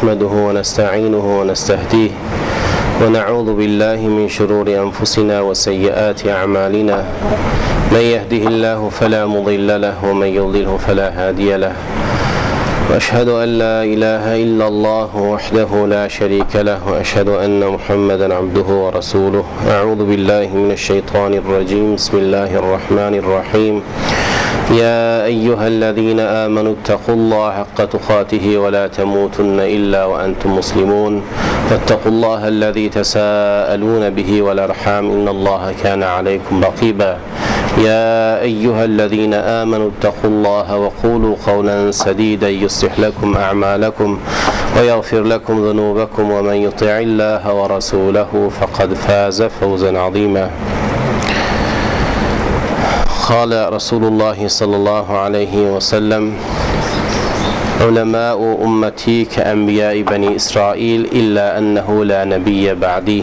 نحمده ونستعينه ونستهديه ونعوذ بالله من شرور أنفسنا وسيئات أعمالنا. من يهده الله فلا مضل له ومن يضلله فلا هادي له، وأشهد أن لا إله إلا الله وحده لا شريك له، وأشهد أن محمدا عبده ورسوله. أعوذ بالله من الشيطان الرجيم. بسم الله الرحمن الرحيم. يا أيها الذين آمنوا اتقوا الله حق تقاته ولا تموتن إلا وأنتم مسلمون، فاتقوا الله الذي تساءلون به والأرحام إن الله كان عليكم رقيبا. يا أيها الذين آمنوا اتقوا الله وقولوا قولا سديدا يصلح لكم أعمالكم ويغفر لكم ذنوبكم، ومن يطع الله ورسوله فقد فاز فوزا عظيما. قال رسول الله صلى الله عليه وسلم: علماء أمتي كأنبياء بني إسرائيل إلا أنه لا نبي بعدي.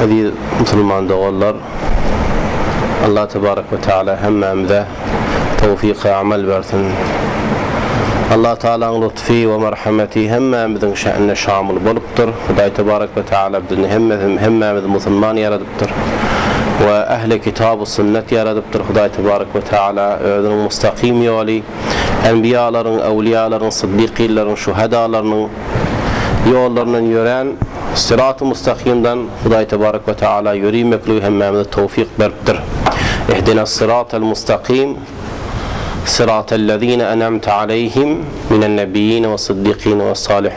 هذه مسلمان دغولر الله تبارك وتعالى همامده توفيق عمل برثن الله تعالى لطفي ومرحمتي همامدن شأن شامل بلبتر خداي تبارك وتعالى بدن همامد مسلمان يا دكتور وأهل كتاب السنة يا دكتور خداي تبارك وتعالى مستقيم يولي أنبياء لرن أولياء لرن صديقين لرن شهداء لرن يول لرن يران صراط مستقيم خداي تبارك وتعالى يريمك له همامد التوفيق بربتر. اهدنا الصراط المستقيم صراط الذين أنعمت عليهم من النبيين والصديقين والصالح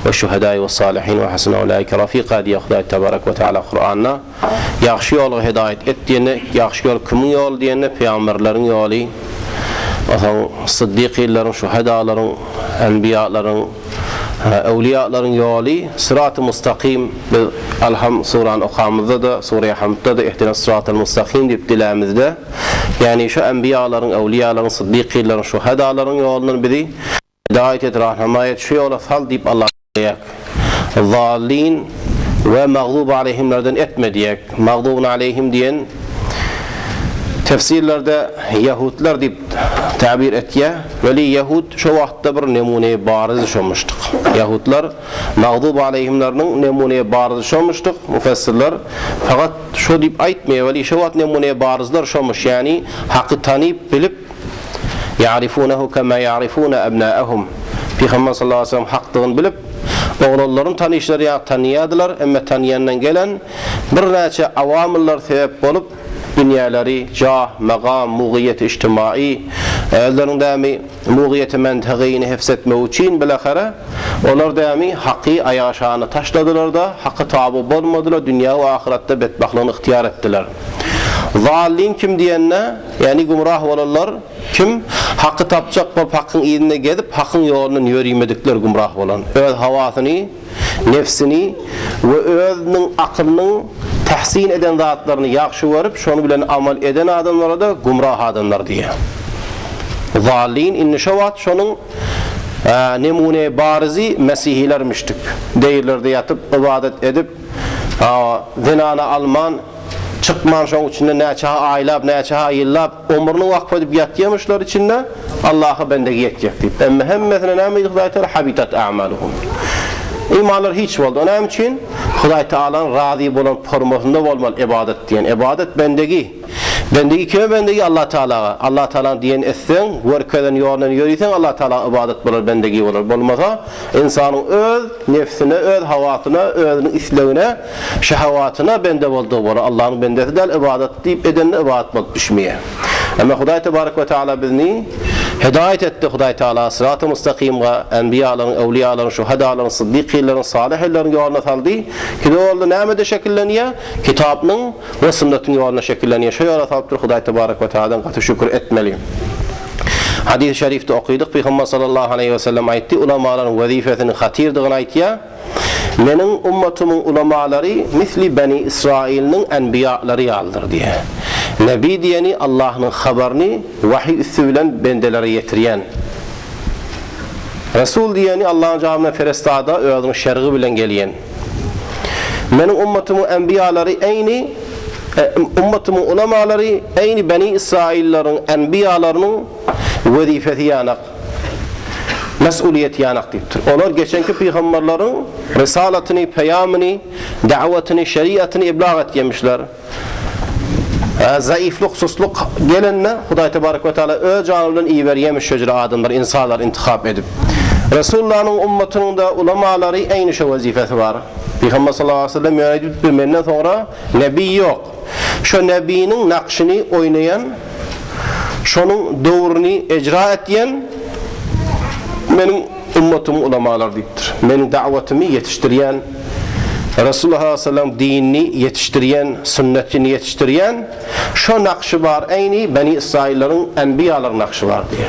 والشهداء والصالحين وحسن أولئك رفيقا. دي خداي تبارك وتعالى قرآننا yaxşı yol hidayet et diyene, yaxşı yol kimin yol diyene, peygamberlerin yolu, sıddıkların, şuhadaların, enbiyaların, evliyaların yolu, sırat-ı müstakim. Elham suran okamızda da, Sure-i Hamd'da da ihdina sırat-ı müstakim deyip dilemizde, yani şu enbiyaların, evliyaların, sıddıkların, şuhadaların yolunun biri hidayet et, rahmet şu yola sal deyip Allah'a diyek. Zalin ve mağdub aleyhimlerden etme diyek. Mağdubun aleyhim diyen tefsirlerde Yahudlar deyip tabir etiye. Veli Yahud şu vakitte bir nemuneye bariz olmuştuk. Yahudlar mağdub aleyhimlerinin nemuneye bariz olmuştuk. Müfessirler fakat şu deyip aytmaya veli şu vakitte nemuneye barizler olmuş. Yani hakkı tanıyıp bilip ya'rifunehu kema ya'rifune ebnâehum. Peygamber sallallahu aleyhi ve sellem hakkını bilip oğulların tanışları tanıyadılar, ama tanıyandan gelen bir neçe avamiller sebep olup dünyaları, cah, maqam, muğiyet içtimai, ellerin dami muğiyet menteğini hefsetme için bilahare onlar dami hakkı ayaşağını taşladılar da hakkı tabi olmadılar, dünya ve ahirette bedbahtlığını ihtiyar ettiler. Zalin kim diyenler, yani gumrah olanlar kim? Hakkı tapacak ve hakkın iyiliğine gidip hakkın yolundan yürümedikler gumrah olan. Öz havasını, nefsini ve özünün aklının tahsin eden zatlarını yaxşı varıp şunu bilen amal eden adamlara da gumrah adamlar diye. Zalin inni şavat şunun nemune barizi Mesihilermiştik. Değillerde yatıp ibadet edip zinana alman çıkman şunun içinde neçaha aylab, neçaha yillab umrunu vakf edip yatyamışlar içinde Allah'a bendeki yetecek deyip. Ama hemmesine nâmeydi Hudayi Teala habitat a'maluhum. İmanlar hiç oldu. Onun için Hudayi Teala'nın razı olan formasında olmalı ibadet diyen. İbadet bendeki. Bendeki kime bendeki? Allah Teala'ya. Allah Teala'nın diyen etsen, verkeden yolundan yürüysen Allah Teala ibadet bulur, bendeki olur. Bulmasa insanın öz nefsine, öz havasına, özünün islavine, şehavatına bende olduğu olur. Allah'ın bendesi del ibadet deyip edenine ibadet bulup düşmeye. Ama Hudayi Tebarek ve Teala bizni hidayet etti. Hudayi Teala sırat-ı müstakim ve enbiyaların, evliyaların, şuhadaların, sıddıkların, salihlerin yoluna saldı. Ki de oldu nâmede şekilleniyor? Kitabının ve sünnetin yoluna şekilleniyor. Şu yola salıptır Hudayi Tebarek ve Teala'dan katı şükür etmeli. Hadis-i şerifte okuduk. Peygamber sallallahu aleyhi ve sellem aytti. Ulamaların vazifesini hatirdiğini ayttiya. Menin ümmetimin ulamaları misli Beni İsrail'nin enbiyaları yaldır diye. Nebi diyeni Allah'ın haberini vahiy üssüyle bendelere getiriyen. Resul diyeni Allah'ın cevabına ferestada özünün şer'i bilen geliyen. Menin ümmetimin enbiyaları aynı ümmetimin ulamaları aynı Beni İsraillerin enbiyalarının vazifesi yanak. mesuliyet yanak deyiptir. Olar geçenki peygamberlerin risaletini, peyamını, davetini, şeriatını iblag etmişler. Zayıflık, susluk gelinne Huday Tebarek ve Teala öz canından iyi veriyemiş şöyle adamlar, insanlar intikap edip. Resulullah'ın ümmetinin de ulamaları aynı şu vazifesi var. Peygamber sallallahu aleyhi ve sellem yönetip bilmenden sonra nebi yok. Şu nebinin nakşını oynayan, şunun doğrunu icra eden benim ümmetim ulamalar deyiptir. Benim davetimi yetiştiren, Resulullah sallallahu aleyhi ve sellem dinini yetiştiren, sünnetini yetiştiren şu nakşı var. Aynı Beni İsraillerin enbiyaların nakşı var diye.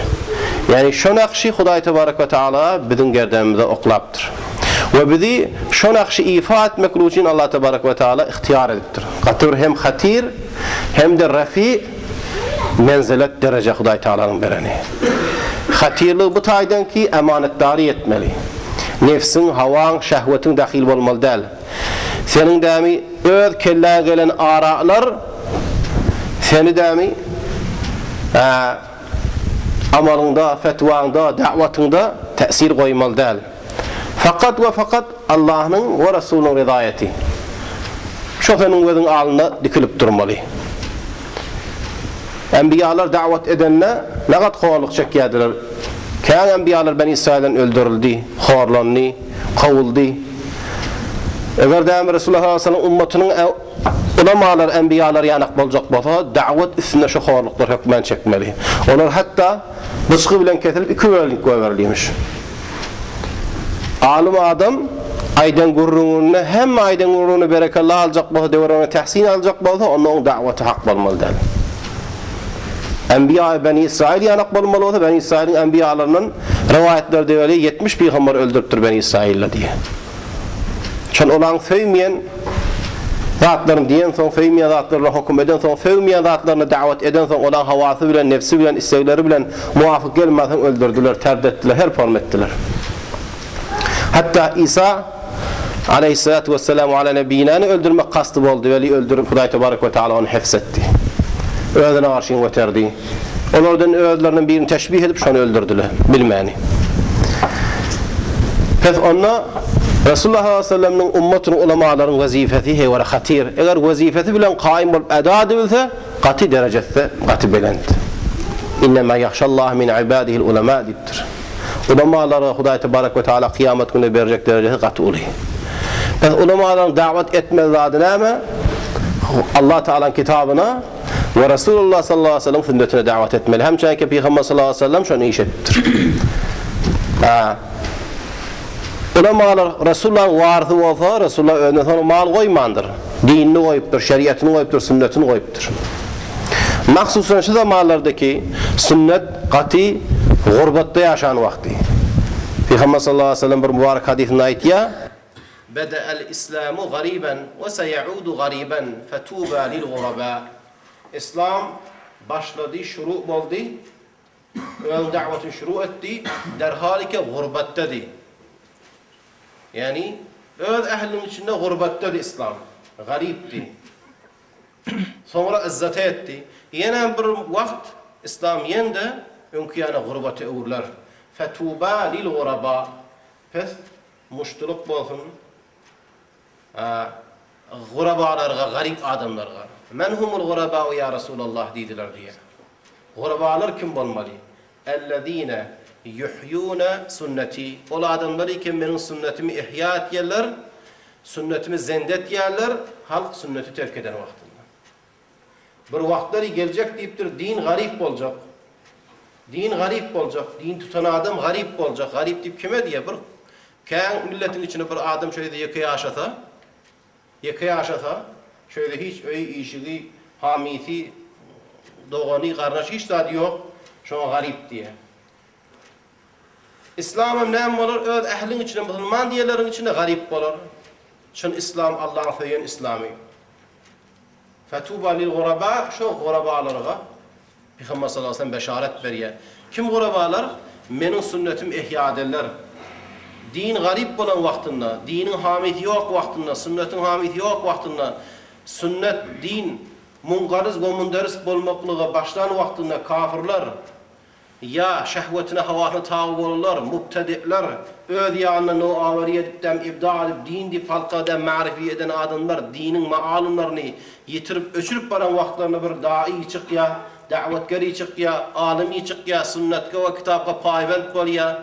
Yani şu nakşı Huday Tebarek ve Teala bizim gerdemimizde oklaptır. Ve bizi şu nakşı ifa etmek için Allah Tebarek ve Teala ihtiyar ediptir. Katır hem hatir hem de rafi menzilet derece Huday Teala'nın bereni. Hatirliği bu taydan ki emanetdari etmeli. Nefsin, havan, şehvetin dahil olmalı değil. Senin demi öz kelleye gelen aralar seni demi amalında, fetvanda, davetinde tesir koymalı değil. Fakat ve fakat Allah'ın ve Resulünün rızayeti. Şofenin gözün alnına dikilip durmalı. Enbiyalar davet edenle ne kadar kovalık çekiyordular. Kâyan enbiyalar Beni İsrail'den öldürüldü, horlandı, kovuldu. Eğer de Resulullah sallallahu aleyhi ve sellem ümmetinin ulamalar, enbiyalar yanak olacak bolsa davet üstünde şu horluklar hükmen çekmeli. Onlar hatta bıçkı bilen kesilip 2 bölünük verilmiş. Alim adam aydan gurrunu hem aydan gurrunu berekallah alacak bolsa devrana tahsin alacak bolsa onun daveti hak olmalı der. Enbiya Beni İsrail yanak olmalı olsa Beni İsrail'in enbiyalarının rivayetlerde öyle 70 peygamber öldürttür Beni İsrail'le diye. Çün olan feymeyen zatlarını diyen son, feymeyen zatlarına hüküm eden son, feymeyen zatlarına davet eden son olan havası bilen, nefsi bilen, istekleri bilen muvafık gelmeden öldürdüler, terk ettiler, her form ettiler. Hatta İsa aleyhissalatu vesselamu ala nebiyyinani öldürmek kastı oldu. Veli öldürüp Huday Tebarek ve Teala onu hefsetti. Öğdene arşın göterdi. Onlardan öğdlerinin birini teşbih edip şunu öldürdüler. Bilmeyeni. Pes onunla Resulullah sallallahu aleyhi ve sellem'nin ümmetinin ulamaların vazifeti heyvara hatir. Eğer vazifeti bilen kaim olup eda edilse katı derecette katı belend. İnnemâ yahşallâh min ibâdihil ulemâ diptir. Ulamaları Huday Tebarek ve Teala kıyamet günü verecek derecesi katı oluyor. Pes ulamaların davet etmez adına ama Allah Teala'nın kitabına ve Resulullah sallallahu aleyhi ve sellem sünnetine davet etmeli. Hem çünkü Peygamber sallallahu aleyhi ve sellem şunu iş ettir. Ulamalar Resulullah'ın varzı olsa Resulullah önüne sonra mal koymandır. Dinini koyuptur, şeriatını koyuptur, sünnetini koyuptur. Mahsusen şu zamanlardaki sünnet katı gurbette yaşayan vakti. Peygamber sallallahu aleyhi ve sellem bir mübarek hadisinde ayet ya Bede'el İslamu gariben ve seyaudu gariben fetuba lil guraba. İslam başladı, şuru oldu. Ön davetin şuru etti. Derhalike gurbettedir. Yani öz ehlinin içinde gurbettedir İslam. Garipti. Sonra izzete etti. Yine bir vakit İslam yende önkiyana gurbete uğurlar. Fetuba lil guraba. Pes muştuluk bolsun. Gurabalarga, garip adamlarga. Men humul guraba ya Resulallah dediler diye. Gurabalar kim olmalı? Ellezine yuhyuna sünneti. O adamlar ki benim sünnetimi ihya etyerler, sünnetimi zendet yerler, halk sünneti terk eden vaktinde. Bir vaktleri gelecek deyiptir, din garip olacak. Din garip olacak, din tutan adam garip olacak. Garip deyip kime diye? Bir kayan milletin içine bir adam şöyle yakaya aşata, şöyle hiç öyle işi, hamisi, doğani, karnaşı hiç tadı yok. Şuna garip diye. İslam'ın ne olur? Öz ehlin içinde, Müslüman diyelerin içinde garip olur. Çünkü İslam Allah'ın feyen İslami. Fetuba lil guraba, şu gurabalarga Peygamber sallallahu aleyhi ve sellem beşaret veriyor. Kim gurabalar? Benim sünnetim ihya ederler. Din garip olan vaktinde, dinin hamidi yok vaktinde, sünnetin hamidi yok vaktinde, sünnet, din, munqariz ve mundaris olmaklığa başlayan vaktinde kafirler ya şehvetine havasına tabi olurlar, mubtedi'ler, öz yanına o avariye edipden, ibda edip, din dip halkada marifi eden adamlar, dinin maalumlarını yitirip, öçürüp baran vaktlarına bir da'i çık ya, davetkari çık ya, alimi çık ya, sünnetka ve kitapka payvent kol ya,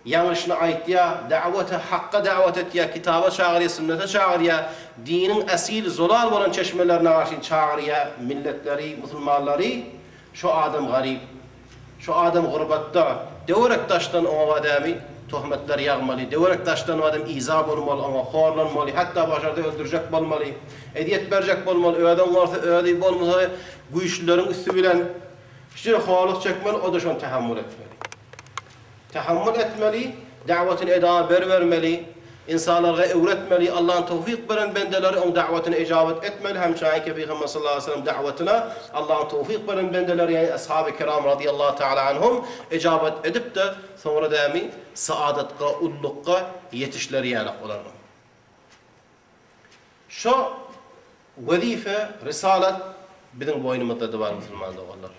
yanlışını ait ya, davete, hakka davet et ya, kitaba çağır ya, sünnete çağır ya, dinin esil, zolal olan çeşmelerine karşı çağır ya, milletleri, musulmanları, şu adam garip, şu adam gurbatta, devrek taştan o adamı tuhmetler yağmalı, devrek taştan o adam izah olmalı, ama horlanmalı, hatta başarıda öldürecek olmalı, ediyet verecek olmalı, öğeden varsa öğeyi olmalı, güçlülerin üstü bilen, işte horluk çekmeli, o da şu an tahammül etmeli. Tahammül etmeli, davetini eda vermeli, insanlara öğretmeli, Allah'ın tevfik veren bendeleri onun davetine icabet etmeli. Hem şahike Peygamber sallallahu aleyhi ve sellem davetine Allah'ın tevfik veren bendeleri, yani ashab-ı kiram radıyallahu teala anhum icabet edip de sonra demi saadetka, ullukka yetişleri yanak olarlar. Şu vazife, risalet bizim boynumuzda da var Müslümanlar oğullar.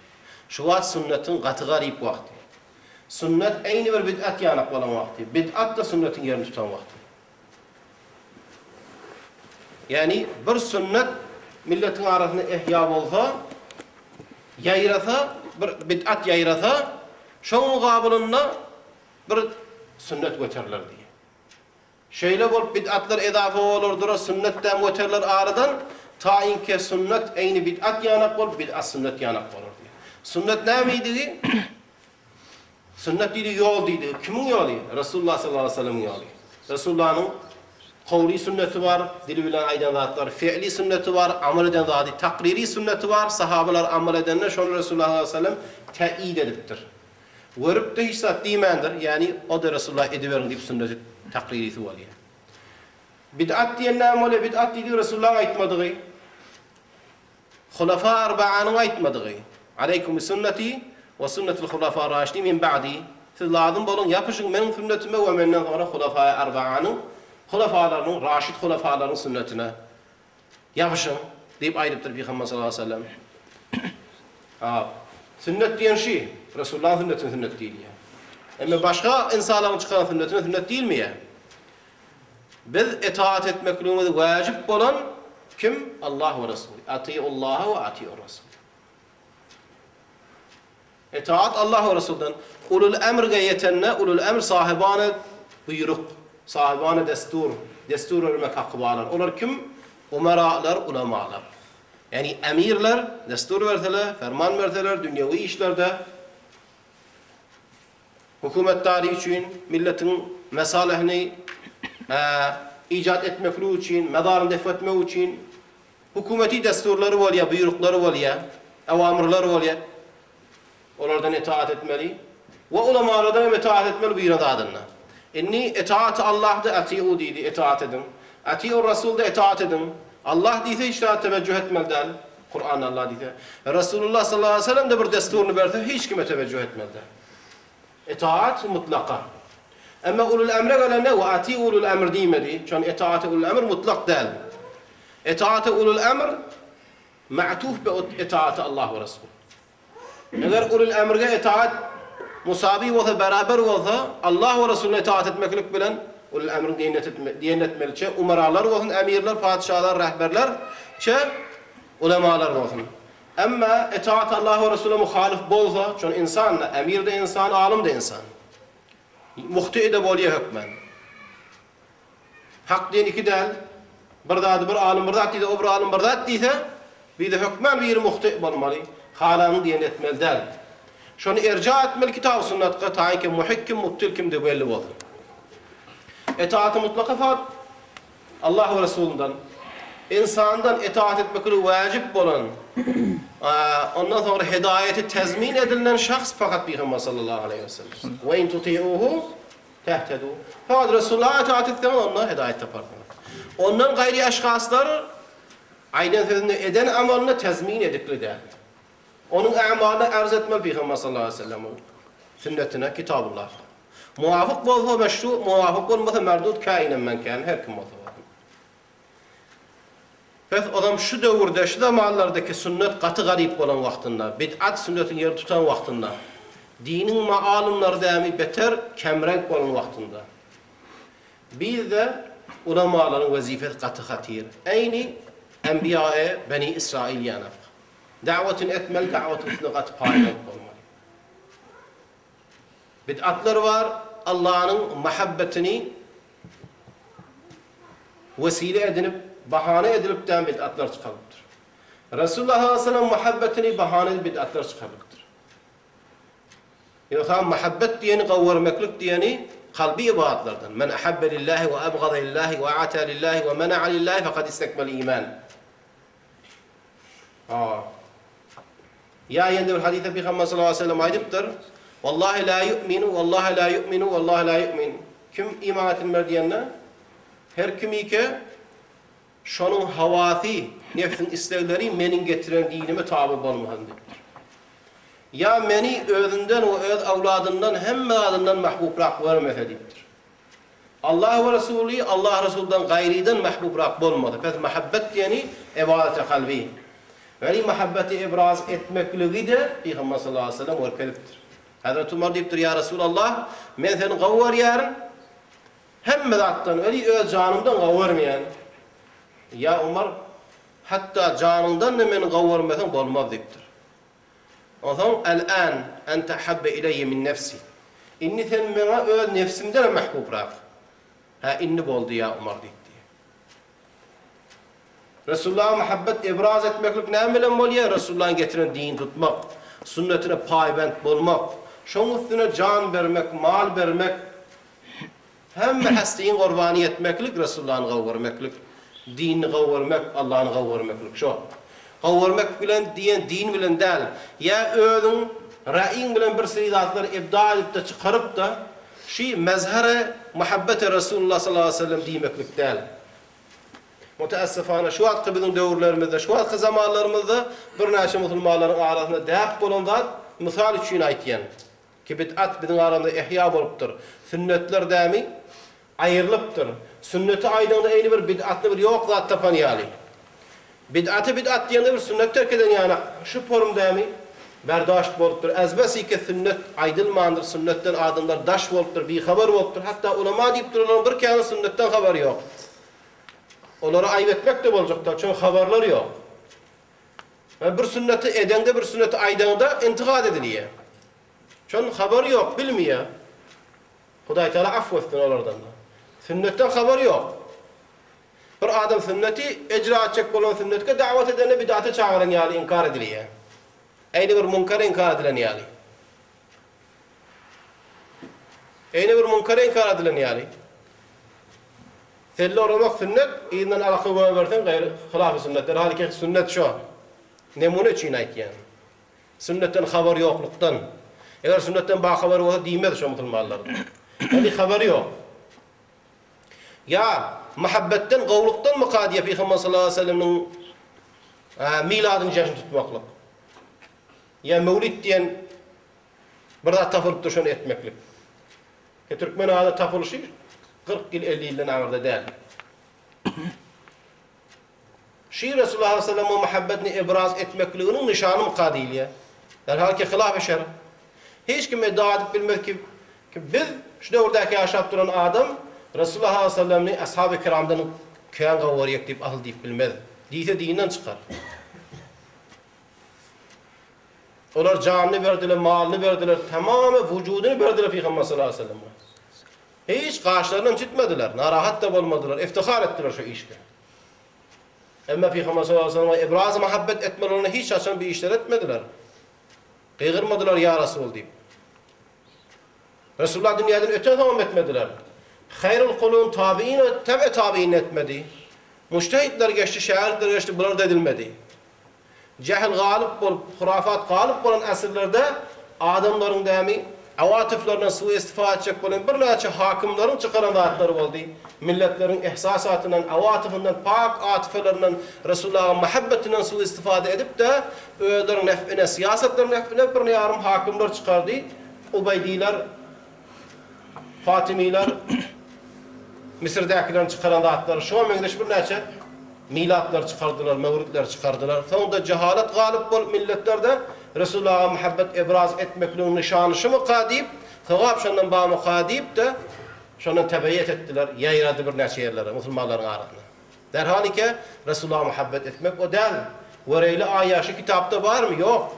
Şu vaat sünnetin katı garip vakti. Sünnet aynı bir bid'at yanak olan vakti. Bid'at da sünnetin yerini tutan vakti. Yani bir sünnet milletin arasında ihya olsa, yayrasa, bir bid'at yayrasa, şunun mukabilinde bir sünnet götürürler diye. Şöyle bol bid'atlar edafa olurdur, sünnetten götürürler aradan, ta inke sünnet aynı bid'at yanak ol, bid'at sünnet yanak olur diye. Sünnet ne miydi? Sünnet dedi yol dedi. Kimin yolu? Resulullah sallallahu aleyhi ve sellem'in yolu. Resulullah'ın kavli sünneti var, dili bilen aydan zatlar, fiili sünneti var, amel eden zatı, takriri sünneti var, sahabeler amel edenler, şunu Resulullah sallallahu aleyhi ve sellem teyit ediptir. Verip de hiç zat demendir, yani o da Resulullah ediverin deyip sünneti takririsi var. Bid'at diyen ne amele? Bid'at dedi Resulullah aytmadığı, Hulafâ Arba'anın aytmadığı, Aleyküm sünneti ve sünnetul Hulafâ Raşidîn min ba'di. Siz lazım olun, yapışın benim sünnetime ve benden sonra Hulafâ Arba'anın, Hulafâların, Raşid Hulafâların sünnetine yapışın deyip ayrıptır Peygamber sallallahu aleyhi ve sellem. Sünnet diyen şey, Resulullah'ın sünnetine sünnet değil ya. Ama başka insanların çıkan sünnetine sünnet değil mi ya? Biz itaat etmekliğimiz vacip olan kim? Allah ve Resulü. Ati'ullaha ve ati'ur Resul. İtaat Allah ve Resul'den. Ulul emrge yetenine, ulul emr sahibane buyruk, sahibane destur, destur vermek hakkı bağlar. Onlar kim? Umeralar, ulemalar. Yani emirler, destur verseler, ferman verseler, dünyevi işlerde, hükümetleri için, milletin mesalihini icat etmekliği için, medarını def etmek için, hükümeti desturları var ya, buyrukları var ya, evamirleri var ya, onlardan itaat etmeli. Ve ulemalardan itaat etmeli buyuran adına. İnni itaat Allah'da ati'u dedi, itaat edin. Ati'ur Resul'da itaat edin. Allah diyse işte teveccüh etmelidir. Kur'an Allah diyse. Resulullah sallallahu aleyhi ve sellem de bir desturunu verse hiç kime teveccüh etmelidir. İtaat mutlaka. Ama ulul emre gelene ve ati'u ulul emr demedi. Çünkü itaat ulul emr mutlak değil. İtaat ulul emr ma'tuf bi itaat Allah ve Resul. Eğer ulul emrge itaat musabi olsa, beraber olsa, Allah ve Resulüne itaat etmeklik bilen ulul emrin diyen etmeliçe, umaralar olsun, emirler, padişahlar, rehberler, ulemalar olsun. Ama itaat Allah ve Resulüne muhalif bolsa, çünkü insan, emir de insan, alim de insan. Muhti de bolya hükmen. Hak diyen iki değil, bir dadı bir alim bir dat deyse, öbür alim bir dat deyse, bir de hükmen bir muhti olmalı. Halanı diyen etmeli değil. Şunu irca etmeli kitab-ı sünnetka, tayin ki muhikkim, mubtilkim de belli oldu. İtaat-ı mutlaka fakat Allah ve Resulü'nden, insandan itaat etmekle vacip olan, ondan sonra hidayeti tezmin edilen şahs fakat Peygamber sallallahu aleyhi ve sellem. Ve in tuti'uhu tehtedû. Fakat Resulullah'a itaat ettiğinde onlar hidayet yaparlar. Ondan gayri aşkaslar aynen sözünü eden amalını tezmin edikli değil. Onun amalını arz etmeli Peygamber sallallahu aleyhi ve sellem'in sünnetine, Kitabullah'a. Muvafık olsa meşru, muvafık olmasa merdud kainen men kâne, her kim olsa. Peki adam şu dövrde, şu zamanlardaki sünnet katı garip olan vaktinde, bid'at sünnetin yeri tutan vaktinde, dinin maalımları dämi beter kemrenk bolan wagtynda. Bizde ulamaların vazifesi katı hatir. Eyni enbiya-e Beni İsrail yanaf. Davetin etmel, davetin kat paylaşmak olmalı. Bid'atlar var, Allah'ın muhabbetini vesile edinip, bahane edilipten bid'atlar çıkarılıptır. Resulullah sallallahu aleyhi ve sellem muhabbetini bahane edip bid'atlar çıkarılıptır. Yoksa muhabbet diyeni, kavvermeklik diyeni kalbi ibadatlardan. Men ahabbe lillahi ve abgada lillahi ve ata lillahi ve mena'a lillahi fekad istekmel iman. Ya yende bir hadise Peygamber sallallahu aleyhi ve sellem aydıptır. Vallahi la yu'minu, vallahi la yu'minu, vallahi la yu'min. Kim iman etmir diyenler? Her kimi ki şonun havasi, nefsin istekleri menin getiren dinime tabi bolmahandypdyr. Ya meni özünden ve öz avladından hemme adından mahbubrak vermese diptir. Allah ve Resulü, Allah Resulü'den gayriden mahbubrak bolmadı. Pes muhabbet diyeni ibadet-i kalbi. Veli muhabbeti ibraz etmekliği de Peygamber sallallahu aleyhi ve sellem örkeliptir. Hazreti Umar deyiptir, ya Resulallah, men seni gavvar yarın, hemme zattan, veli öz canımdan gavvarmayan. Ya Umar, hatta canından da meni gavvarmasan bolmaz deyiptir. O zaman, el-an, ente habbe ileyye min nefsi. İnni sen bana öz nefsimden mahbub bırak. Ha, inni boldu ya Umar deyipti. Resulullah'a muhabbet ibraz etmeklik ne bilen bolya? Resulullah'ın getiren din tutmak, sünnetine paybent bolmak, şonun üstüne can vermek, mal vermek, hem hastayın kurbani etmeklik, Resulullah'ın gavvermeklik, dinini gavvermek, Allah'ın gavvermeklik. Şu. Gavvermek bilen diyen din bilen değil. Ya özün, ra'in bilen bir seydatları ibda edip de çıkarıp da mezhere muhabbeti Resulullah sallallahu aleyhi ve sellem diymeklik değil. Müteessifane şu vaktki bizim dövrlerimizde, şu vaktki zamanlarımızda bir neçe Müslümanların arasında dehap bolandan misal üçün aytiyen. Ki bid'at bizim aramızda ihya boluptur. Sünnetler dämi ayrılıptır. Sünneti aydığında eyni bir bid'atlı bir yok zat tapan yali. Bid'atı bid'at diyende bir sünnet terk eden yana şu forum dämi berdaşt boluptur. Ezbesi ki sünnet aydılmandır, sünnetten adımlar daş boluptur, bir haber boluptur. Hatta ulema deyip dururlar bir kâne sünnetten haberi yok. Onlara ayıp etmek de bolacaklar. Çünkü haberleri yok. Bir sünneti edende bir sünneti aydığında intikad ediliyor. Çünkü haberi yok, bilmiyor. Huday Teala affetsin onlardan da. Sünnetten haberi yok. Bir adam sünneti icra edecek olan sünnetke davet edene bid'ate çağıran yali inkar ediliyor. Eyni bir munkara inkar edilen yali. Eyni bir munkara inkar edilen yali. Selli oramak sünnet, iyinden alakı versen gayri hilaf-ı sünnetler. Halbuki sünnet şu. Nemune için ait yani. Sünnetten haber yokluktan. Eğer sünnetten bağ haberi olsa diymedi şu Müslümanların. Yani haberi yok. Ya muhabbetten, gavluktan mı kadiye Peygamber sallallahu aleyhi ve sellem'in miladını cəşin tutmaklık? Ya mevlid diyen bir daha tapılıp duruşunu etmeklik. Türkmen ağada tapılışı 40 yıl 50 yıldan ağırda değil. Resulullah sallallahu aleyhi ve sellem'in muhabbetini ibraz etmekliğinin nişanı mukadiliye. Yani halbuki hilaf-ı şer'i. Hiç kim iddia edip bilmez ki biz şu devrdeki yaşayıp duran adam Resulullah sallallahu aleyhi ve sellem'ni ashab-ı kiramdan köyen gavvariyek deyip ahıl deyip bilmez. Deyse dininden çıkar. Onlar canını verdiler, malını verdiler, tamamen vücudunu verdiler Peygamber sallallahu aleyhi ve sellem'e. Hiç karşılarından çıkmadılar, narahat da olmadılar, iftihar ettiler şu işle. Ama Peygamber sallallahu aleyhi ve sellem ibraz-ı muhabbet etmelerine hiç açan bir işler etmediler. Kıygırmadılar ya Resul deyip. Resulullah dünyadan öte tamam etmediler. Hayrul kulun tabi'in ve tebe tabi'in etmedi. Müştehitler geçti, şairler geçti, bunlar da edilmedi. Cehil galip bolup, hurafat galip bolan asırlarda adamların demi avatiflerinden suistifa edecek bolan bir neçe hakimlerin çıkaran zatları oldu. Milletlerin ihsasatından, avatifinden, pak atifelerinden, Resulullah'ın muhabbetinden suistifade edip de öğelerin nef'ine, siyasetlerin nef'ine bir yarım hakimler çıkardı. Ubeydiler, Fatimiler, Mısır'dakilerin çıkaran zatları, şu an mengdeş bir neçe milatlar çıkardılar, mevlidler çıkardılar. Sonunda cehalet galip bolup milletlerde Resulullah'a muhabbet ibraz etmekliğin nişanı şu mu kadip, tevap şundan bağımı kadip de şundan tebeyyet ettiler, yayradı bir neçe yerlere, Müslümanların arasında. Derhal ki Resulullah'a muhabbet etmek o değil. Vereyli ayaşı kitapta var mı? Yok.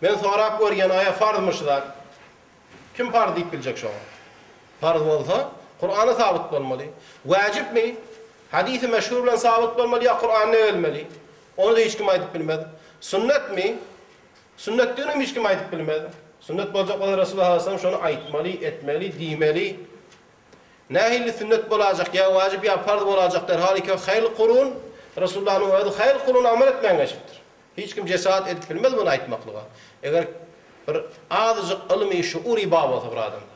Ben sonra görgen aya farzmışlar. Kim farz deyip bilecek şu an? Farz olsa Kur'an'a sabit olmalı. Vacip mi? Hadisi meşhur bilen sabit olmalı ya Kur'an'ı ölmeli. Onu da hiç kim aydıp bilmedi. Sünnet mi? Sünnet diyorum hiç kim aydıp bilmedi. Sünnet olacak olan Resulullah Aleyhisselam şunu aytmalı, etmeli, diymeli. Nehilli sünnet olacak ya vacip ya farz olacak derhal ki hayl kurun Resulullah'ın vaadi hayl kurun amel etmeyen geçiptir. Hiç kim cesaret edip bilmez bunu aytmaklığa. Eğer bir azıcık ilmi şuuri bab olsa bir adamda.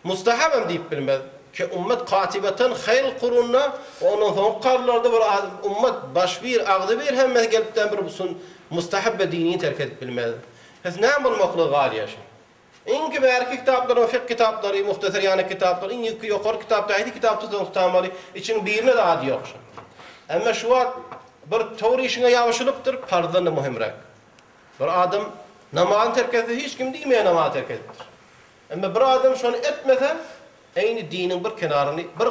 Mustahabem deyip bilmez. Ki ümmet katibeten hayl kurunna onun son karlarda bir ümmet başbir, ağdı bir hemme gelipten bir busun mustahabbe dini terk edip bilmez. Hes ne bulmaklığı gali yaşam. İnki belki kitapları, fiqh kitapları, muhtasar yani kitapları, inki yukarı kitapta, haydi kitapta tutamalı, için birine de adı yok. Ama şu an bir teori işine yavaşılıptır, farzdan da mühimrek. Bir adam namazını terk etse hiç kim değmeye namazı terk ettir. Ama bir adam şunu etmese, aynı dinin bir kenarını, bir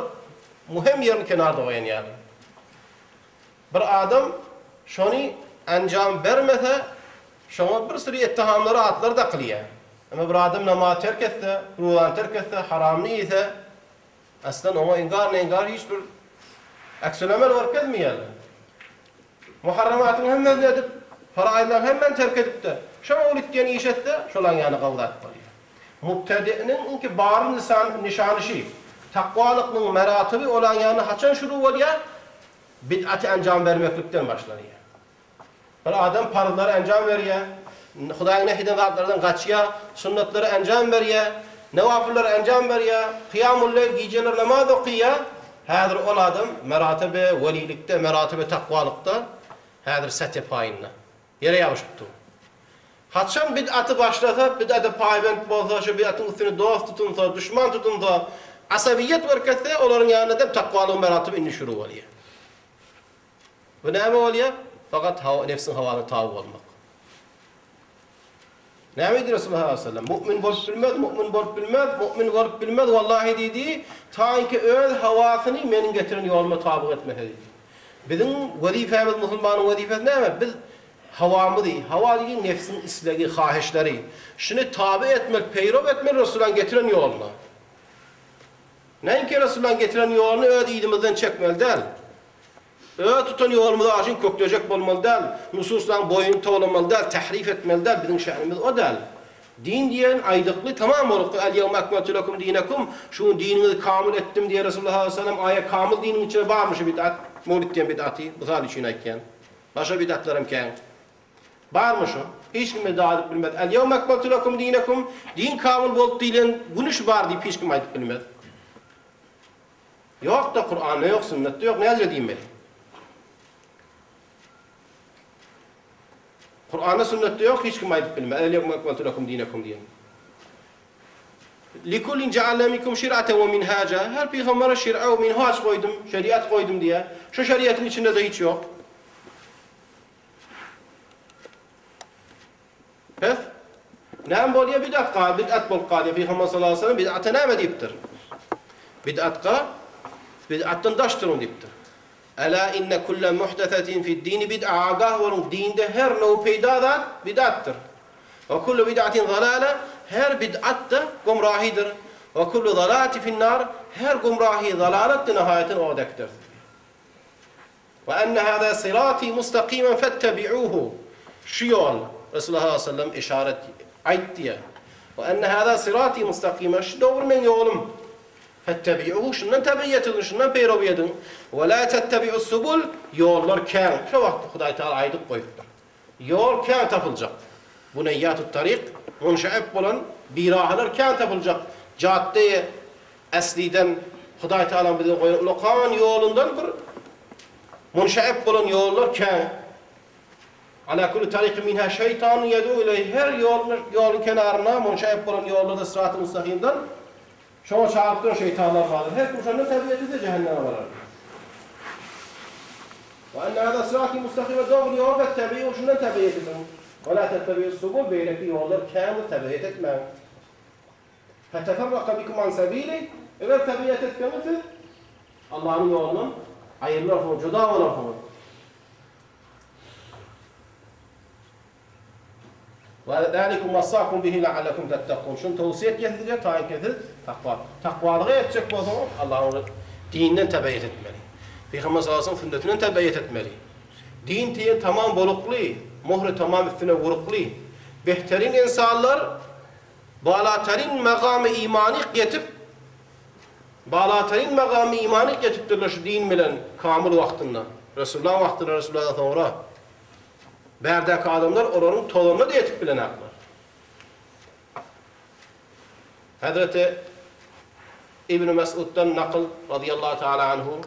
mühim yerini kenarda koyan yani. Bir adam şunu ancam vermese, şuna bir sürü ittihamları, atları da kılıyor. Ama bir adam namazı terk etse, ruhan terk etse, haramını ise, aslında ona ingar hiçbir aksulamel var kedmiyorlar. Muharramatını hemen edip, faraylar hemen terk edip de, şuna ulittiğini iş etse, şulan yani kavdat var. Mubtedi'nin ki barın nişanışı, takvalıkның meratibi olan yani haçan şuru var ya, bid'ati encam vermeklikten başlar ya. Bir adam parılları encam veriyor, Hudayın nehiden zatlardan kaçıyor, sünnetleri encam veriyor, nevafilleri encam veriyor, kıyamullayl giyceler namaz okuyor. Hadir ol adam meratibi velilikte, meratibi takvalıkta, hadir sete payınla. Yere yavuşuptu. Haçan bid'atı başlasa, bid'atı payvent bolsa, şu bid'atın üstüne dost tutunsa, düşman tutunsa, asabiyet verketse, onların yanında da takvalığın meratibi inni şuru oluyor. Bu ne mi oluyor? Fakat nefsin havanı tabi olmak. Ne miydi Resulullah Aleyhisselam? Mümin bolup bilmez, mümin bolup bilmez, mümin bolup bilmez, vallahi dedi, ta ki öz havasını menin getiren yoluma tabi etmek dedi. Bizim vazifemiz, Müslümanın vazifesi ne mi? Biz havamı değil, hava değil, nefsin isleği, khahişleri. Şunu tabi etmek, peyrov etmek Resulullah'ın getiren yoluna. Neyinki Resulullah'ın getiren yolunu öz idimizden çekmeli değil. Tutan yolumuzu aşın kökleyecek olmalı değil, nususdan boyun toğlamalı değil, tahrif etmeli değil, bizim şehrimiz o değil. Din diyen aydıklı tamam olur. El-yevme ekmeltu lekum dinekum, şu dininizi kamil ettim diye Resulullah Aleyhisselam ayet kamil dinin içine bağırmış bid'at, mevlid diyen bid'atı, misal için ayken. Başka bid'atlarım ken. Bağırmış o. Hiç kim dağıtıp bilmez. El-yevme ekmeltu lekum dinekum, din kamil bolup diyen bunu şu bağır deyip hiç kim aydıp bilmez. Yok da Kur'an'da yok, sünnette yok, ne yazıyor diyeyim ben? Kur'an'da sünnette yok, hiç kim aydıp bilmez. El-yevme ekmeltu lekum dinekum diyen. لِكُلِّنْ جَعَلَّا مِنْكُمْ شِرْعَةً وَمِنْهَاجًا. Her peygambere şir'a ve minhaç koydum, şeriat koydum diye. Şu şeriatın içinde de hiç yok. Pes? Ne bol ya bid'at qal, bid'at bol qal ya Peygamber sallallahu aleyhi ve sellem bid'ata ne deyiptir? Bid'atka bid'attan daştırın deyiptir. Ela inne kulle muhdesetin fid dini bid'a. Agah olun, dinde her nev peydadan bid'attır. Ve kullu bid'atin zalale, her bid'at da gumrahidir. Ve kullu zalati finnar, her gumrahi zalalet de nihayetin oradaktir. Ve enne hâzâ sirâti mustakimen fettebi'ûhu. Şu yol, Resulullah sallallahu aleyhi ve sellem işaret ayet diye. Ve enne hâzâ sirâti mustakimen, şu doğru men yolum. Fettebi'ûhu, şundan tabiyyat edin, şundan peyrovi edin. Ve lâ tettebi'us subul, yollar kân. Şu vakti Huday Teala aydık koyuptur. Yol kân tapılacak. Bu neyyat-ı tarik, munşaib olan birahalar kân tapılacak. Caddeye esliden Huday Teala'nın bize koyun ulukan yolundan bir munşaib olan yollar kân. Ala kulli tariki minha şeytanın yedû ileyh. Her yolun kenarına munşaib olan yollarda sırat-ı müstakimden şuna çağırttığın şeytanlar vardır. Her kurşanın tabiyyeti de cehenneme varır. Ve enne hâzâ sırâti mustakîme doğru yol ve tebiyyû şundan tebiyyet edin. Ve lâ tettebiyyûs subul beyleki yollar kâmil tebiyyet etmeyin. Feteferraka bikum an sebîli eğer tebiyyet etmeniz Allah'ın yolundan ayrılır olun, cüda olur olun. وَذَلِكُمْ وَصَّاكُمْ بِهِ لَعَلَّكُمْ تَتَّقُونَ. Şunu tavsiye ettiğinizde tayin edin, takva. Takvalığı edecek bu zaman Allah'ın dininden tebeyyet etmeli. Peygamber sallallahu aleyhi ve sellem sünnetinden tebeyyet etmeli. Din diye tamam boluklu, muhre tamam üstüne vuruklu. Behterin insanlar balatarin megamı imanik yetip balatarin megamı imanik yetiptirler şu din bilen kamil vaktinde. Resulullah vaktinde Resulullah'dan sonra. Berdeki adamlar oranın tolanını da yetip bilen aklar. Hazreti İbn-i Mesud'dan nakıl radıyallahu teala anhu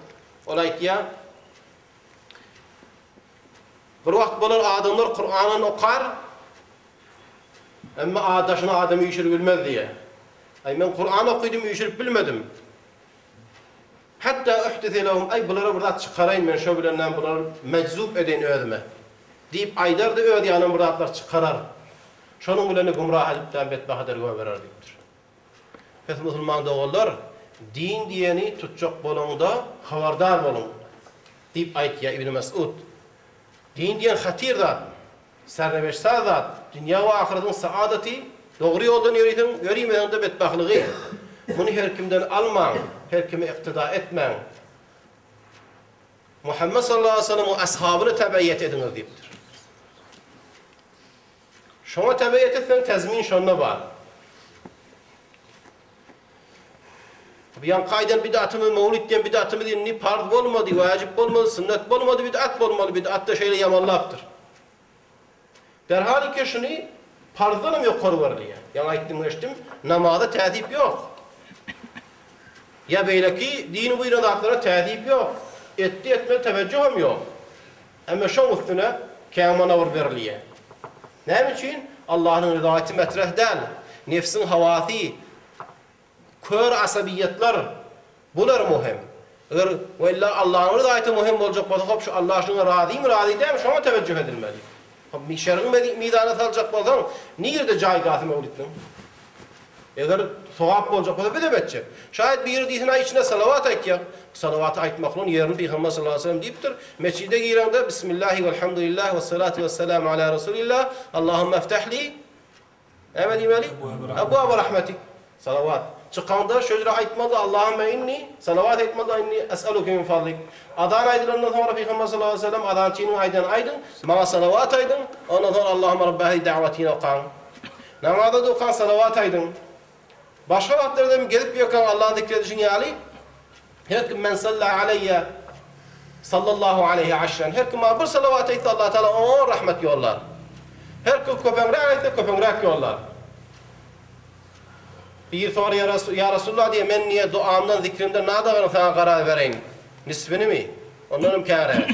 olaydı ya bir vakt bulur adamlar Kur'an'ın okar ama adaşına adamı yüşürüp bilmez diye. Ay ben Kur'an okuydum yüşürüp bilmedim. Hatta uhdise lehum ay bunları burada çıkarayım ben şu bilenden bunları meczup edin ödeme. Deyip aylar da öde yanım buralar çıkarar. Şunun bileni gumrah edipten betbahadar verir deyiptir. Pes Müslüman doğullar din diyeni tutacak bolunda habardar bolun. Deyip ayet ya İbn Mesud. Din diyen hatir zat, sernebeş zat, dünya ve ahiretin saadeti, doğru yoldan yürüyemeden de betbahlığı. Bunu her kimden alman, her kime iktida etmen. Muhammed sallallahu aleyhi ve sellem o ashabını tebeyyet ediniz deyiptir. Şuna tebeyyet etsen tezmin şonuna var. Bir yan kayden bid'atımı, mevlidden bid'atımı dinni farz olmadı, vacip olmadı, sünnet olmadı, bid'at olmadı. Bid'at da şeyle yamanlaptır. Derhal ki şunu farzdan yok koruvarlıya. Yani ayettim geçtim, namazda tezip yok. Ya beyleki dini buyuran haklara tezip yok. Etti etme teveccühüm yok. Ama şu üstüne kâmana vur verliye. Ne için? Allah'ın rızayeti metreh değil. Nefsin havası, kör asabiyetler, bunlar mühim. Eğer Allah'ın rızayeti mühim olacak olsa şu Allah şuna razı mı razı değil mi? Şuna teveccüh edilmeli. Şer'in midana salacak olsa niye de caygası mevlidin? Eğer sevap olacak olsa bir de betçe. Şayet bir yer dizine içine salavat aytyak. Salavat aytmakla yerini Peygamber sallallahu aleyhi ve sellem deyiptir. Mescide girende Bismillahi velhamdülillah ve salatu ve selamu ala Resulillah. Allahümme eftahli. Hemen demeli. Ebu rahmetik. Salavat. Çıkanda şöyle aytmadı Allahümme inni. Salavat aytmadı inni es'aluke min fadlik. Adan aydılarından sonra Peygamber sallallahu aleyhi ve sellem adan çiğnin aydan aydın. Bana salavat aydın. Ondan sonra Allahümme Rabbahli davetine okan. Namazda da okan salavat aydın. Başka vaktlerde gelip yakan Allah'ın zikredişini yali. Her kim men salla aleyye sallallahu aleyhi aşren. Her kim bir salavat etti Allah Teala ona rahmet yollar. Her kim köpengrek etti köpengrek yollar. Bir sonra ya Resulullah diye men niye duamdan zikrimden nada var sana karar vereyim. Nisbini mi? Onların kâre.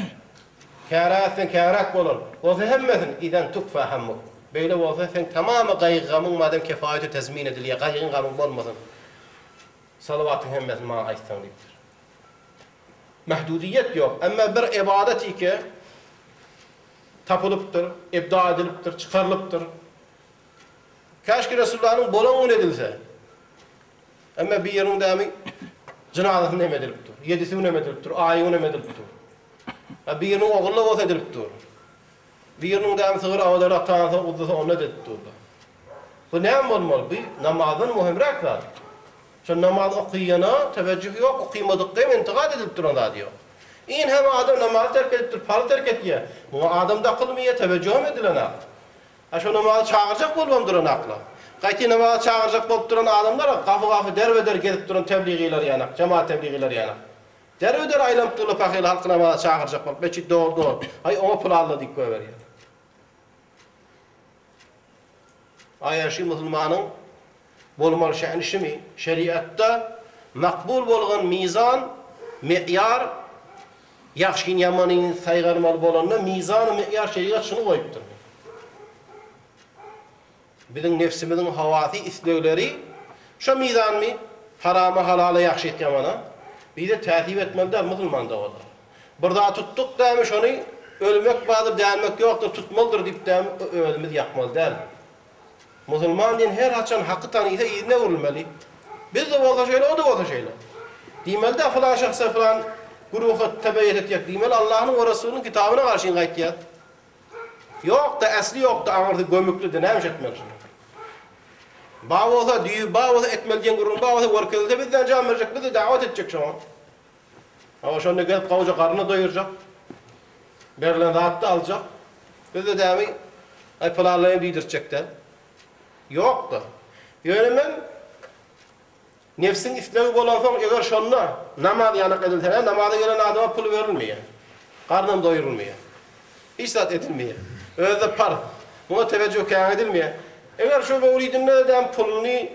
Kâre etsin kârek olur. O fehemmesin iden tukfa hemmuk. Böyle vazifen tamamı gaygımın madem kefayeti tezmin ediliyor, gaygın gamın olmasın. Salavatın hemmetin bana ayetsen deyiptir. Mehdudiyet yok. Ama bir ibadet ki tapılıptır, ibda ediliptir, çıkarılıptır. Keşke Resulullah'ın bolon edilse. Ama bir yerin demi cenazesini emediliptir, yedisini emediliptir, ayını emediliptir. Bir yerin oğullu olsa ediliptir. Bir yerinin demi sığır avaları aktansa kudusa onu ediliptir. Bu ne olmalı? Bu namazın muhimrak var. Şu namaz okuyana teveccüh yok, okuymadık değil mi? İntikad ediliptir onda diyor. İn hem adam namazı terk ediptir, farı terk ediyor. Bu adam da kılmıyor, teveccühüm edilen akıl. Şu namazı çağıracak bulmam duran akla. Qayti namazı çağıracak bolup duran adamlar qafı derveder gelip duran tebliğiler yanak, cemaat tebliğiler yanak. Derveder aylanıp durup akıl halkı namazı çağıracak bolup beçi doğru. Ay ona pul aldı dik koyver. Ayyaşı Müslümanın bolmalı şe'ni şimi şeriatta makbul bolgan mizan, mi'yar yaxşin yamanin saygarmalı bolanna mizan, mi'yar şeriat şunu koyuptur. Bizim nefsimizin havasi istekleri şu mizan mı? Harama halala yaxşit yamana. Bir de tertip etmelidir Müslüman da olur. Burada tuttuk demiş onu ölmek vardır, değermek yoktur, tutmalıdır deyip de ölümü yakmalı değil. Musulman din her açan hakkı tanıysa izine vurulmalı. Biz de olsa şöyle, o da olsa şöyle. Demeli de falan şahsa falan grubu tebeyyet etmek demeli Allah'ın ve Resulünün kitabına karşı gayet. Yok da asli yok da anırdı gömüklü de neymiş etmeli şimdi. Bağ olsa düğü, bağ olsa etmeli diyen grubun bağ olsa workelde bizden can verecek, bizi davet edecek şu an. Ama şu anda gelip kavuca karnını doyuracak. Berlen rahat da alacak. Biz de demeyi ay planlarını bildirecekler. Yok da. Yönemen nefsin isteği olan son eğer şunla namaz yanık edilse namaza gelen adama pul verilmiyor. Karnım doyurulmuyor. İstat edilmiyor. Öyle de par. Buna teveccüh kâyan edilmiyor. Eğer şu mevlidin ne den pulunu,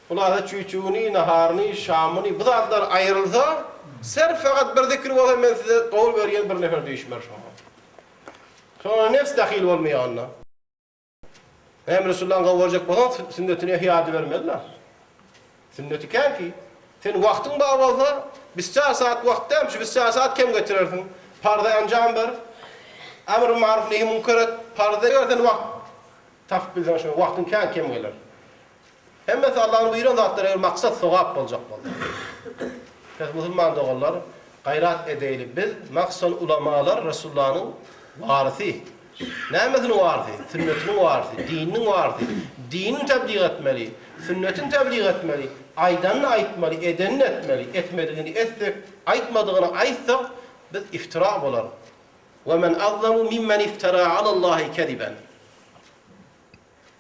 ulada çüçüğünü, naharını, şamını bu zatlar ayrılsa sırf fakat bir zikr olsa ben size kavul veriyen bir nefer değişmer şu an. Sonra nefs dahil olmuyor onunla. Hem Resulullah'ın kavuracak olan sünnetine ihya vermediler. Sünneti ken ki, sen vaktin bağlı bir saat vakt demiş, bir saat kim getirirsin? Parda ancam ver, emr-i maruf nehi münker et, parda görsen vakt. Tafik bilsen şu vaktin ken kim gelir? Hem mesela Allah'ın buyuran zatları maksat sevap olacak vallahi. Biz Müslüman doğullar gayret edelim biz, maksat ulamalar Resulullah'ın varisi. Neymetin varisi? Sünnetin varisi, dininin varisi. Dinin tebliğ etmeli, sünnetin tebliğ etmeli, aydanını aytmeli, edenini etmeli, etmediğini etsek, aytmadığını aytsak, biz iftira olar. وَمَنْ أَظْلَمُ مِمَّنْ اِفْتَرَى عَلَى اللّٰهِ كَذِبًا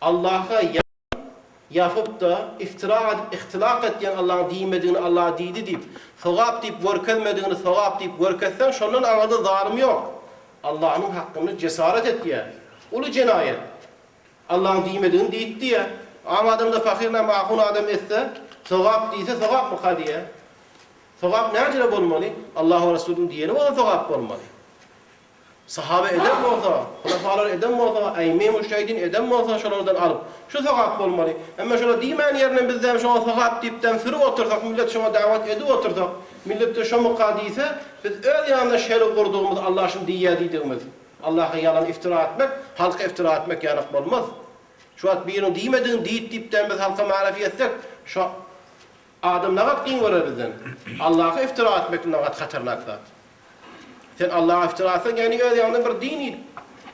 Allah'a yapıp da iftira edip, ihtilak etken Allah'ın değmediğini Allah değdi deyip, sevap deyip, görkezmediğini sevap deyip, görkezsen şunun anladığı zalim yok. Allah'ın hakkını cesaret et diye. Ulu cinayet. Allah'ın değmediğini deyit diye. Ama adam da fakirle mahun adam etse, sevap değilse sevap mı kadiye? Sevap ne acele olmalı? Allah ve Resulü'nün diyeni o da sevap olmalı. Sahabe eden mi olsa, hulafalar eden mi olsa, eyyme-i müşahidin eden mi olsa şunlardan alıp, şu sevap olmalı. Ama şöyle değmeyen yerine bizden şuna sevap deyipten sürü otursak, millet şuna davet edip otursak, millet de şu mukadiyse, biz öyle yanında şerif kurduğumuz Allah şimdi diyediğimiz, Allah'a yalan iftira etmek, halka iftira etmek yanık olmaz. Şu an birinin değmediğini deyipten biz halka marifi etsek, şu adam ne kadar din verir bizden? Allah'a iftira etmek ne kadar hatırlaklar. Sen Allah'a iftira etsen yani öyle yanında bir dini,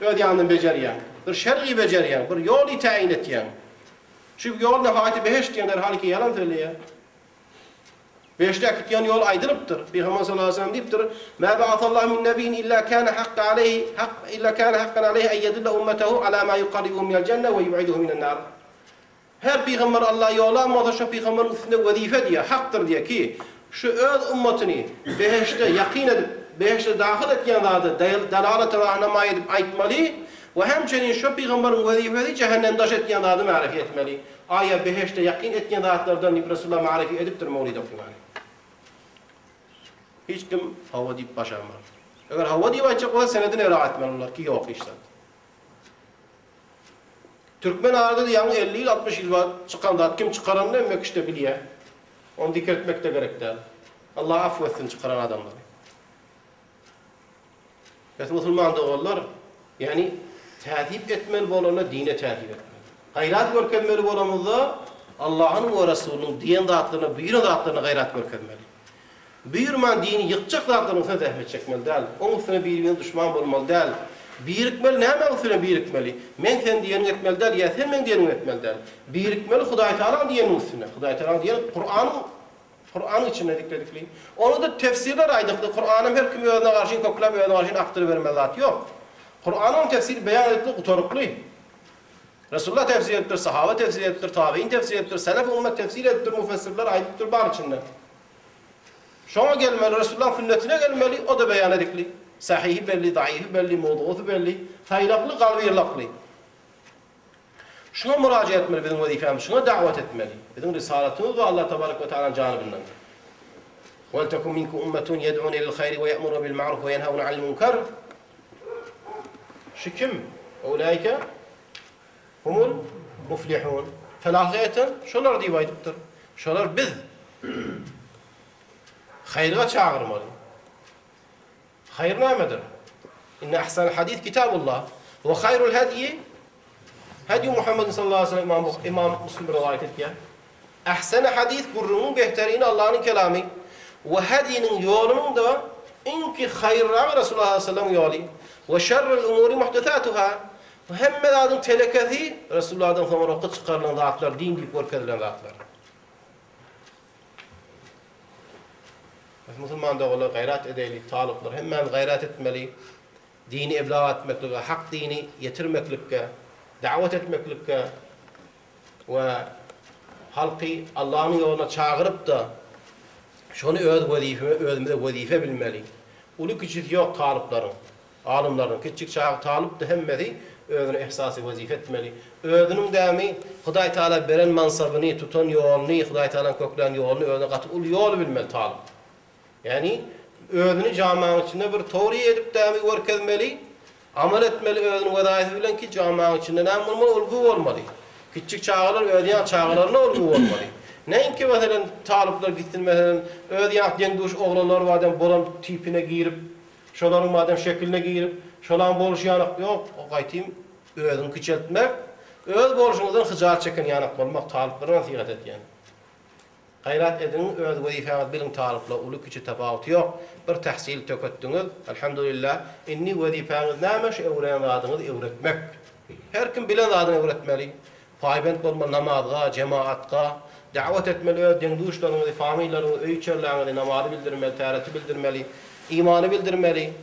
öyle yanında beceriyen, bir şer'i beceriyen, bir yolu tayin etiyen. Şu yol nihayeti beheşt diyenler haliki yalan söylüyor. Beheşte akıtyan yol aydınıptır. Peygamber sallallahu aleyhi ve sellem deyiptir. مَا بَعَثَ اللّٰهُ مِنْ نَبِيٍ إِلَّا كَانَ حَقًّا عَلَيْهِ اَنْ يَدُلَّ اُمَّتَهُ عَلَى مَا يُقَرِّبُهُ مِنَ الْجَنَّةِ وَيُبْعِدُهُ مِنَ النَّارِ Her peygamber Allah yollanmadı şu peygamberin üstünde vazife diye, haktır diye ki şu öz ümmetini beheşte yakin edip beheşte dahil etkenlerde dalalet-i rahnama edip aytmalı ve hemçinin şu peygamberin vazifesi cehennemdaş etkenlerde marifi etmeli. Aya beheşte yakin etken zatlardan Resulullah marifi ediptir mevlid okumayı. Hiç kim hava deyip başarmaz. Eğer hava deyip açacak olsa senedini ira etmeliler ki yok işte. Türkmen ağırda da yani 50 yıl 60 yıl var çıkan zat kim çıkaran ne demek işte biliyor. Onu dikkat etmek de gerek değil. Allah affetsin çıkaran adamları. Ve Müslüman doğullar yani tadip etmeli bolana dine tadip etmeli. Gayret görkezmeli bolamızda Allah'ın ve Resulünün diyen zatlarına, buyuran zatlarına gayret görkezmeli. Buyurman dini yıkacak zatlarına üstüne zahmet çekmeli değil. Onun üstüne birbirine düşman olmalı değil. Birikmeli ne hemen üstüne birikmeli. Men sen diyenin etmeli değil, ya sen men diyenin etmeli değil. Birikmeli Hudayi Teala diyenin üstüne. Hudayi Teala diyenin Kur'an'ın içine dikledikliği. Onu da tefsirler aydıklı. Kur'an'ın her kimi öğrene karşın, kokla bir öğrene karşın aktırı vermeli zat yok. Kur'an'ın tefsiri beyan edildiği utoruklu. Resulullah tefsir ettir, sahabe tefsir ettir, tabi'in tefsir ettir, selef-i ümmet tefsir ettir, müfessirler aydıktır bar içinde. Şuna gelmeli, Resulullah'ın sünnetine gelmeli, o da beyan edikli. Sahihi belli, daifi belli, mevdu'u belli, faylaklı, kalbi irlaklı. Şuna müracaat etmeli bizim vazifemiz, şuna davet etmeli. Bizim risaletimiz ve Allah Tebarek ve Teala'nın canibinden. وَلْتَكُمْ مِنْكُمْ اُمَّةٌ يَدْعُونَ اِلَى الْخَيْرِ وَيَأْمُرُونَ بِالْمَعْرُوفِ وَيَنْهَوْنَ عَنِ الْمُنْكَرِ Şu kim? Ulaike humul muflihun. Felahiyeten şolar divaydıptır. Şolar biz. Hayırga çağırmalı. Hayır nemedir? İnne ahsanel hadis kitabullah ve hayrul hediyi hedi Muhammed sallallahu aleyhi ve sellem İmam Müslim rivayet etken. Ahsana hadis gurrunun behterini Allah'ın kelamı ve hedinin yolunun da inki hayra Resulullah sallallahu aleyhi ve sellem yolu ve şerrel umuri muhdesatuhâ ve hemmedadın telekezi Resulullah'dan sonra okut çıkarılan zatlar, din deyip ork edilen zatlar. Müslüman da ola gayret edeyli, talıklar hemen gayret etmeli, dini eblağa etmeklikle, hak dini yetirmeklikle, davet etmeklikle ve halkı Allah'ın yoluna çağırıp da şunu özümüze vazife bilmeli. Ulu küçük yok talıpların, alimlerin, küçük talıp da hemmedi özünü ihsası vazife etmeli. Özünün demi Huday Teala veren mansabını, tutan yolunu, Huday Teala'nın köklen yolunu özüne katı ulu yolu bilmeli talıp. Yani özünü camianın içinde bir tavriye edip demi ork etmeli, amel etmeli özünün vedayeti bilen ki camianın içinde ne bulmalı, olgu olmalı. Küçük çağlar ödeyen çağlarına olgu olmalı. Ne ki mesela talıplar gitsin mesela ödeyen genduş oğlanlar madem bolan tipine giyirip şoların madem şekline giyirip şolan boluş yanak yok o qaytayım özün küçeltmek öz boluşunuzdan hıcal çeken yanak olmak talıplara nasihat et yani. Gayret edin öz vazifeniz bilin talıpla ulu küçük tefavut yok. Bir tahsil tökettiniz. Elhamdülillah inni vazifeniz neymiş öğren adınız öğretmek. Her kim bilen adını öğretmeli. Paybent olma namazga, cemaatga, davet etmeli, dengduşlarını, familyalarını, öykçerlerini, namazı bildirmeli, tahareti bildirmeli, imanı bildirmeli.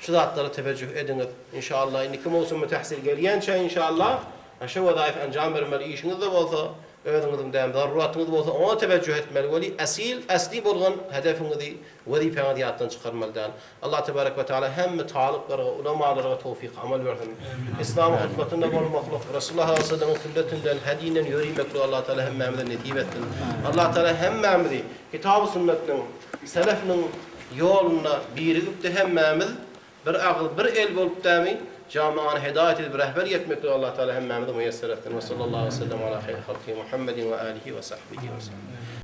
Şu zatlara teveccüh ediniz. İnşallah kim olsun mütehsil geliyençe inşallah şu vazayif encam vermeli, işiniz de olsa, özünüzün dem zaruratınız olsa ona teveccüh etmeli. Veli asli bolgan hedefinizi vazifenizi hayattan çıkarmalıdan. Allah tebarek ve teala hem talıplara, ulamalara tevfik amal versin. İslam hutbatında olmaklık, Resulullah sallallahu aleyhi ve sellem sünnetinden, hediyinden yürümekle Allah Teala hemmemizden netip etsin. Allah Teala hemmemizi kitab-ı sünnetin, selefinin yoluna birikip de hemmemiz bir ağıl, bir el bolup demi camianı hidayet edip rehber etmekle Allah Teala hemmemizi müyesser etsin. Ve sallallahu aleyhi ve sellem ala hayri halki Muhammedin ve alihi ve sahbihi ve sellem.